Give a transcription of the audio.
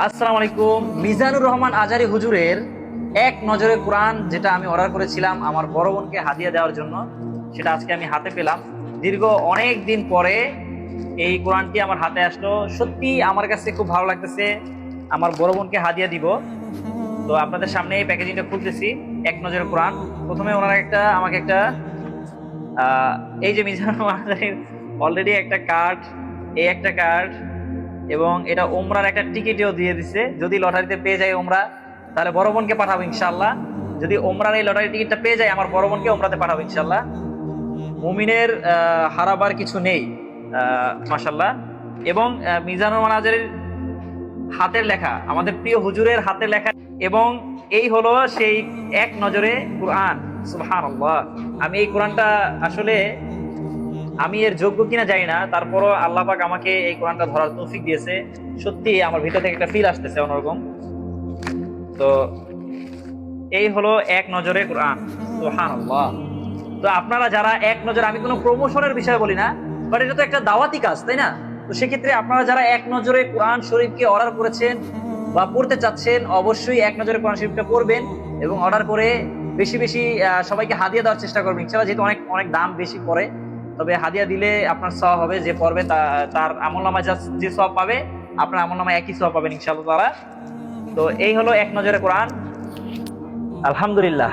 আসসালামু আলাইকুম। মিজানুর রহমান আজারি হুজুরের এক নজরে কোরআন, যেটা আমি অর্ডার করেছিলাম আমার বড় বোনকে হাদিয়া দেওয়ার জন্য, সেটা আজকে আমি হাতে পেলাম। দীর্ঘ অনেক দিন পরে এই কোরআনটি আমার হাতে আসলো। সত্যি আমার কাছে খুব ভালো লাগতেছে। আমার বড় বোনকে হাদিয়া দিব। তো আপনাদের সামনে এই প্যাকেজিংটা খুলতেছি। এক নজরে কোরআন। প্রথমে ওনারা আমাকে একটা এই যে মিজানুর রহমান আজারির অলরেডি একটা কার্ড, এই একটা কার্ড, এবং এটা ওমরার একটা টিকিটও দিয়ে দিছে। যদি লটারিতে পেয়ে যায় ওমরা, তাহলে বড় বোনকে পাঠাবো ইনশাল্লাহ। যদি ওমরার এই লটারি টিকিটটা পেয়ে যায়, আমার বড় বোনকে ওমরাতে পাঠাবো ইনশাল্লাহ। মুমিনের হারাবার কিছু নেই, মাশাল্লাহ। এবং মিজানুর মানাজের হাতের লেখা, আমাদের প্রিয় হুজুরের হাতের লেখা। এবং এই হলো সেই এক নজরে কোরআন। সুবহানাল্লাহ। আমি এই কোরআনটা আসলে আমি এর যোগ্য কিনা জানি না, তারপরও আল্লাহ পাক আমাকে এই কোরআনটা ধরার তৌফিক দিয়েছে। সত্যি আমার ভিতর থেকে একটা ফিল আসতেছে অন্যরকম। তো এই হলো এক নজরে কোরআন। সুবহানাল্লাহ। তো আপনারা যারা এক নজরে, আমি কোনো প্রমোশনের বিষয় বলি না, বাট এটা তো একটা দাওয়াতি কাজ, তাই না? তো সেক্ষেত্রে আপনারা যারা এক নজরে কোরআন শরীফকে অর্ডার করেছেন বা পড়তে চাচ্ছেন, অবশ্যই এক নজরে কোরআন শরীফটা পড়বেন এবং অর্ডার করে বেশি বেশি সবাইকে হাদিয়া দেওয়ার চেষ্টা করবেন ইনশাআল্লাহ। যেহেতু অনেক অনেক দাম বেশি পড়ে, তবে হাদিয়া দিলে আপনার সওয়াব হবে। যে পড়বে তার আমলনামায় যে সওয়াব পাবে, আপনার আমলনামায় একই সওয়াব পাবেন ইনশাআল্লাহ তাআলা। তো এই হলো এক নজরে কোরআন। আলহামদুলিল্লাহ।